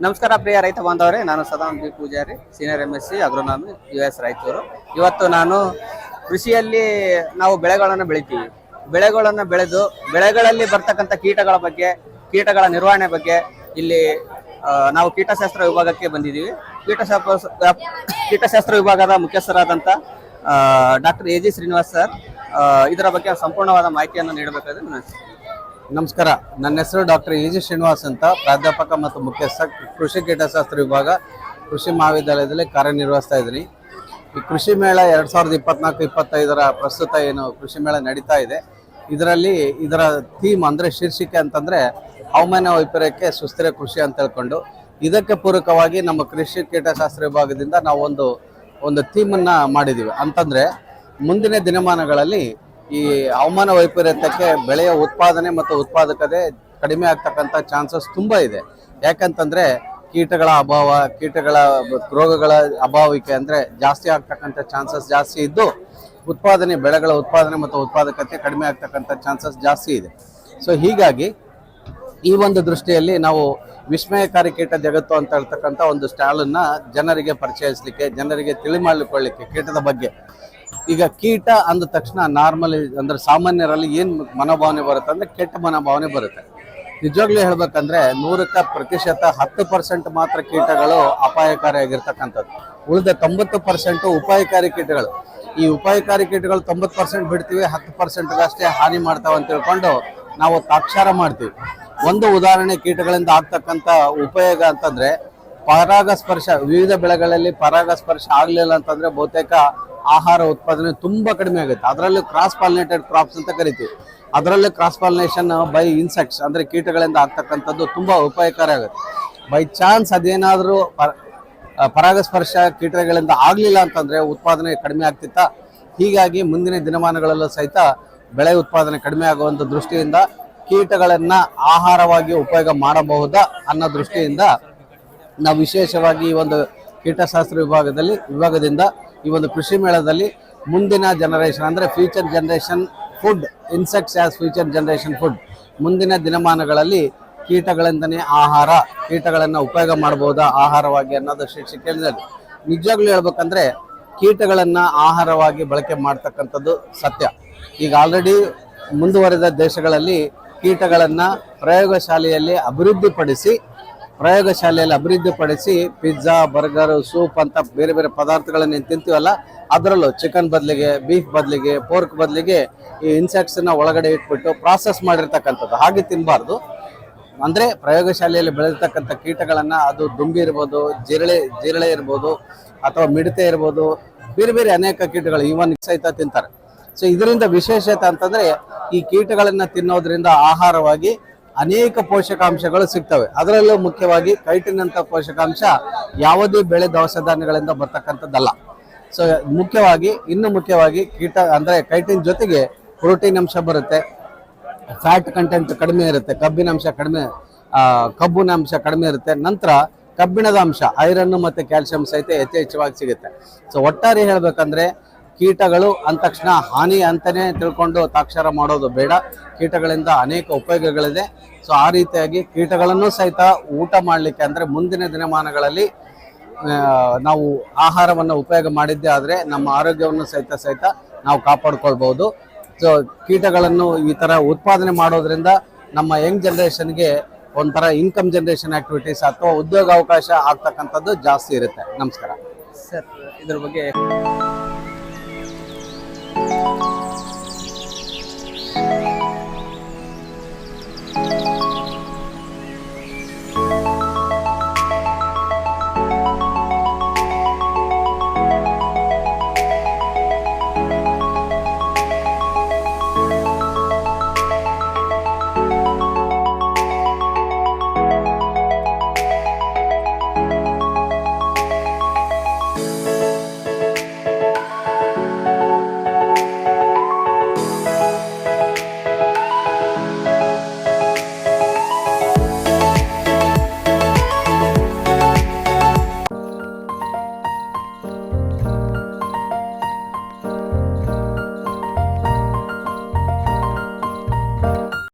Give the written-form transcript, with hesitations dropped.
ನಮಸ್ಕಾರ ಪ್ರಿಯ ರೈತ ಬಾಂಧವರೇ, ನಾನು Sadananda B Poojari, senior MSc agronomy US Raichur. ಇವತ್ತು ನಾನು ಕೃಷಿಯಲ್ಲಿ ನಾವು ಬೆಳೆಗಳನ್ನು ಬೆಳಿತೀವಿ. ಬೆಳೆಗಳನ್ನು ಬೆಳೆದು ಬೆಳೆಗಳಲ್ಲಿ ಬರ್ತಕ್ಕಂಥ ಕೀಟಗಳ ಬಗ್ಗೆ, ಕೀಟಗಳ ನಿರ್ವಹಣೆ ಬಗ್ಗೆ ಇಲ್ಲಿ ನಾವು ಕೀಟಶಾಸ್ತ್ರ ವಿಭಾಗಕ್ಕೆ ಬಂದಿದ್ದೀವಿ. ಕೀಟಶಾಸ್ತ್ರ ವಿಭಾಗದ ಮುಖ್ಯಸ್ಥರಾದಂಥ ಡಾಕ್ಟರ್ AG ಶ್ರೀನಿವಾಸ್ ಸರ್ ಇದರ ಬಗ್ಗೆ ಸಂಪೂರ್ಣವಾದ ಮಾಹಿತಿಯನ್ನು ನೀಡಬೇಕಾದ್ರೆ ನಮಸ್ಕಾರ. ನನ್ನ ಹೆಸರು ಡಾಕ್ಟರ್ AG ಶ್ರೀನಿವಾಸ್ ಅಂತ, ಪ್ರಾಧ್ಯಾಪಕ ಮತ್ತು ಮುಖ್ಯಸ್ಥ, ಕೃಷಿ ಕೀಟಶಾಸ್ತ್ರ ವಿಭಾಗ, ಕೃಷಿ ಮಹಾವಿದ್ಯಾಲಯದಲ್ಲಿ ಕಾರ್ಯನಿರ್ವಹಿಸ್ತಾ ಇದ್ದೀನಿ. ಈ ಕೃಷಿ ಮೇಳ 2024-25 ಪ್ರಸ್ತುತ ಏನು ಕೃಷಿ ಮೇಳ ನಡೀತಾ ಇದೆ, ಇದರ ಥೀಮ್ ಅಂದರೆ ಶೀರ್ಷಿಕೆ ಅಂತಂದರೆ ಹವಾಮಾನ ವೈಪರೀತ್ಯಕ್ಕೆ ಸುಸ್ಥಿರ ಕೃಷಿ ಅಂತ ಹೇಳ್ಕೊಂಡು, ಇದಕ್ಕೆ ಪೂರಕವಾಗಿ ನಮ್ಮ ಕೃಷಿ ಕೀಟಶಾಸ್ತ್ರ ವಿಭಾಗದಿಂದ ನಾವು ಒಂದು ಥೀಮನ್ನು ಮಾಡಿದ್ದೀವಿ. ಅಂತಂದರೆ ಮುಂದಿನ ದಿನಮಾನಗಳಲ್ಲಿ ಈ ಹವಾಮಾನ ವೈಪರೀತ್ಯಕ್ಕೆ ಬೆಳೆಯ ಉತ್ಪಾದನೆ ಮತ್ತು ಉತ್ಪಾದಕತೆ ಕಡಿಮೆ ಆಗ್ತಕ್ಕಂಥ ಚಾನ್ಸಸ್ ತುಂಬ ಇದೆ. ಯಾಕಂತಂದರೆ ಕೀಟಗಳ ಅಭಾವ, ಕೀಟಗಳ ರೋಗಗಳ ಅಭಾವಿಕೆ ಅಂದರೆ ಜಾಸ್ತಿ ಆಗ್ತಕ್ಕಂಥ ಚಾನ್ಸಸ್ ಜಾಸ್ತಿ ಇದ್ದು, ಬೆಳೆಗಳ ಉತ್ಪಾದನೆ ಮತ್ತು ಉತ್ಪಾದಕತೆ ಕಡಿಮೆ ಆಗ್ತಕ್ಕಂಥ ಚಾನ್ಸಸ್ ಜಾಸ್ತಿ ಇದೆ. ಸೊ ಹೀಗಾಗಿ ಈ ಒಂದು ದೃಷ್ಟಿಯಲ್ಲಿ ನಾವು ವಿಸ್ಮಯಕಾರಿ ಕೀಟ ಜಗತ್ತು ಅಂತ ಹೇಳ್ತಕ್ಕಂಥ ಒಂದು ಸ್ಟಾಲನ್ನು ಜನರಿಗೆ ಪರಿಚಯಿಸಲಿಕ್ಕೆ, ಜನರಿಗೆ ತಿಳಿ ಮಾಡಿಕೊಳ್ಳಿಕ್ಕೆ ಕೀಟದ ಬಗ್ಗೆ. ಈಗ ಕೀಟ ಅಂದ ತಕ್ಷಣ ನಾರ್ಮಲಿ ಅಂದರೆ ಸಾಮಾನ್ಯರಲ್ಲಿ ಏನು ಮನೋಭಾವನೆ ಬರುತ್ತೆ ಅಂದರೆ ಕೆಟ್ಟ ಮನೋಭಾವನೆ ಬರುತ್ತೆ. ನಿಜವಾಗ್ಲೂ ಹೇಳ್ಬೇಕಂದ್ರೆ 100% 10% ಮಾತ್ರ ಕೀಟಗಳು ಅಪಾಯಕಾರಿಯಾಗಿರ್ತಕ್ಕಂಥದ್ದು. ಉಳಿದ 90% ಉಪಾಯಕಾರಿ ಕೀಟಗಳು. ಈ ಉಪಾಯಕಾರಿ ಕೀಟಗಳು 90% ಬಿಡ್ತೀವಿ, 10% ಅಷ್ಟೇ ಹಾನಿ ಮಾಡ್ತಾವೆ ಅಂತ ತಿಳ್ಕೊಂಡು ನಾವು ತಾಕ್ಷಾರ ಮಾಡ್ತೀವಿ. ಒಂದು ಉದಾಹರಣೆ ಕೀಟಗಳಿಂದ ಆಗ್ತಕ್ಕಂಥ ಉಪಯೋಗ ಅಂತಂದರೆ ಪರಾಗಸ್ಪರ್ಶ. ವಿವಿಧ ಬೆಳೆಗಳಲ್ಲಿ ಪರಾಗಸ್ಪರ್ಶ ಆಗಲಿಲ್ಲ ಅಂತಂದರೆ ಬಹುತೇಕ ಆಹಾರ ಉತ್ಪಾದನೆ ತುಂಬ ಕಡಿಮೆ ಆಗುತ್ತೆ. ಅದರಲ್ಲೂ ಕ್ರಾಸ್ ಪಾಲಿನೇಟೆಡ್ ಕ್ರಾಪ್ಸ್ ಅಂತ ಕರಿತೀವಿ. ಅದರಲ್ಲೂ ಕ್ರಾಸ್ ಪಾಲಿನೇಷನ್ ಬೈ ಇನ್ಸೆಕ್ಟ್ಸ್ ಅಂದರೆ ಕೀಟಗಳಿಂದ ಆಗ್ತಕ್ಕಂಥದ್ದು ತುಂಬ ಉಪಯೋಗಕಾರಿ ಆಗುತ್ತೆ. ಬೈ ಚಾನ್ಸ್ ಅದೇನಾದರೂ ಪರಾಗಸ್ಪರ್ಶ ಕೀಟಗಳಿಂದ ಆಗಲಿಲ್ಲ ಅಂತಂದರೆ ಉತ್ಪಾದನೆ ಕಡಿಮೆ ಆಗ್ತಿತ್ತ. ಹೀಗಾಗಿ ಮುಂದಿನ ದಿನಮಾನಗಳಲ್ಲೂ ಸಹಿತ ಬೆಳೆ ಉತ್ಪಾದನೆ ಕಡಿಮೆ ಆಗುವಂಥ ದೃಷ್ಟಿಯಿಂದ ಕೀಟಗಳನ್ನು ಆಹಾರವಾಗಿ ಉಪಯೋಗ ಮಾಡಬಹುದಾ ಅನ್ನೋ ದೃಷ್ಟಿಯಿಂದ ನಾವು ವಿಶೇಷವಾಗಿ ಈ ಒಂದು ಕೀಟಶಾಸ್ತ್ರ ವಿಭಾಗದಿಂದ ಈ ಒಂದು ಕೃಷಿ ಮೇಳದಲ್ಲಿ ಮುಂದಿನ ಜನರೇಷನ್ ಅಂದರೆ future generation food, insects as future generation food, ಮುಂದಿನ ದಿನಮಾನಗಳಲ್ಲಿ ಕೀಟಗಳಿಂದನೇ ಆಹಾರ, ಕೀಟಗಳನ್ನು ಉಪಯೋಗ ಮಾಡಬಹುದಾ ಆಹಾರವಾಗಿ ಅನ್ನೋದು ಶೀರ್ಷಿಕೆಯಲ್ಲಿ. ನಿಜವಾಗ್ಲೂ ಹೇಳ್ಬೇಕಂದ್ರೆ ಕೀಟಗಳನ್ನು ಆಹಾರವಾಗಿ ಬಳಕೆ ಮಾಡ್ತಕ್ಕಂಥದ್ದು ಸತ್ಯ. ಈಗ ಆಲ್ರೆಡಿ ಮುಂದುವರೆದ ದೇಶಗಳಲ್ಲಿ ಕೀಟಗಳನ್ನು ಪ್ರಯೋಗಶಾಲೆಯಲ್ಲಿ ಅಭಿವೃದ್ಧಿಪಡಿಸಿ ಪಿಜ್ಜಾ, ಬರ್ಗರ್, ಸೂಪ್ ಅಂತ ಬೇರೆ ಬೇರೆ ಪದಾರ್ಥಗಳನ್ನು ತಿಂತೀವಲ್ಲ, ಅದರಲ್ಲೂ ಚಿಕನ್ ಬದಲಿಗೆ, ಬೀಫ್ ಬದಲಿಗೆ, ಪೋರ್ಕ್ ಬದಲಿಗೆ ಈ ಇನ್ಸೆಕ್ಟ್ಸನ್ನ ಒಳಗಡೆ ಇಟ್ಬಿಟ್ಟು ಪ್ರಾಸೆಸ್ ಮಾಡಿರ್ತಕ್ಕಂಥದ್ದು. ಹಾಗೆ ತಿನ್ನಬಾರ್ದು. ಅಂದರೆ ಪ್ರಯೋಗಶಾಲೆಯಲ್ಲಿ ಬೆಳೆದಿರ್ತಕ್ಕಂಥ ಕೀಟಗಳನ್ನು, ಅದು ದುಂಬಿ ಇರ್ಬೋದು, ಜಿರಳೆ ಇರ್ಬೋದು, ಅಥವಾ ಮಿಡತೆ ಇರ್ಬೋದು, ಬೇರೆ ಬೇರೆ ಅನೇಕ ಕೀಟಗಳು ಇವನ್ ಸಹಿತ ತಿಂತಾರೆ. ಸೊ ಇದರಿಂದ ವಿಶೇಷತೆ ಅಂತಂದರೆ ಈ ಕೀಟಗಳನ್ನು ತಿನ್ನೋದ್ರಿಂದ ಆಹಾರವಾಗಿ ಅನೇಕ ಪೋಷಕಾಂಶಗಳು ಸಿಗ್ತವೆ. ಅದರಲ್ಲೂ ಮುಖ್ಯವಾಗಿ ಕೈಟಿನ್ ಅಂತ ಪೋಷಕಾಂಶ ಯಾವುದೇ ಬೆಳೆ ದವಸ ಧಾನ್ಯಗಳಿಂದ ಬರ್ತಕ್ಕಂಥದ್ದಲ್ಲ. ಸೊ ಇನ್ನು ಮುಖ್ಯವಾಗಿ ಕೀಟ ಅಂದರೆ ಕೈಟಿನ್ ಜೊತೆಗೆ ಪ್ರೋಟೀನ್ ಅಂಶ ಬರುತ್ತೆ, ಫ್ಯಾಟ್ ಕಂಟೆಂಟ್ ಕಡಿಮೆ ಇರುತ್ತೆ, ಕಬ್ಬಿನ ಅಂಶ ಕಡಿಮೆ ಇರುತ್ತೆ. ನಂತರ ಕಬ್ಬಿಣದ ಅಂಶ, ಐರನ್ ಮತ್ತು ಕ್ಯಾಲ್ಸಿಯಂ ಸಹಿತ ಹೆಚ್ಚೆಚ್ಚವಾಗಿ ಸಿಗುತ್ತೆ. ಸೊ ಒಟ್ಟಾರೆ ಹೇಳಬೇಕಂದ್ರೆ ಕೀಟಗಳು ಅಂದ ತಕ್ಷಣ ಹಾನಿ ಅಂತಲೇ ತಿಳ್ಕೊಂಡು ತಾಕ್ಷರ ಮಾಡೋದು ಬೇಡ. ಕೀಟಗಳಿಂದ ಅನೇಕ ಉಪಯೋಗಗಳಿದೆ. ಸೊ ಆ ರೀತಿಯಾಗಿ ಕೀಟಗಳನ್ನು ಸಹಿತ ಊಟ ಮಾಡಲಿಕ್ಕೆ ಅಂದರೆ ಮುಂದಿನ ದಿನಮಾನಗಳಲ್ಲಿ ನಾವು ಆಹಾರವನ್ನು ಉಪಯೋಗ ಮಾಡಿದ್ದೇ ಆದರೆ ನಮ್ಮ ಆರೋಗ್ಯವನ್ನು ಸಹಿತ ನಾವು ಕಾಪಾಡ್ಕೊಳ್ಬೋದು. ಸೊ ಕೀಟಗಳನ್ನು ಈ ಥರ ಉತ್ಪಾದನೆ ಮಾಡೋದ್ರಿಂದ ನಮ್ಮ ಯಂಗ್ ಜನ್ರೇಷನ್ಗೆ ಒಂಥರ ಇನ್ಕಮ್ ಜನರೇಷನ್ ಆಕ್ಟಿವಿಟೀಸ್ ಅಥವಾ ಉದ್ಯೋಗ ಅವಕಾಶ ಆಗ್ತಕ್ಕಂಥದ್ದು ಜಾಸ್ತಿ ಇರುತ್ತೆ. ನಮಸ್ಕಾರ ಸರ್. ಇದ್ರ ಬಗ್ಗೆ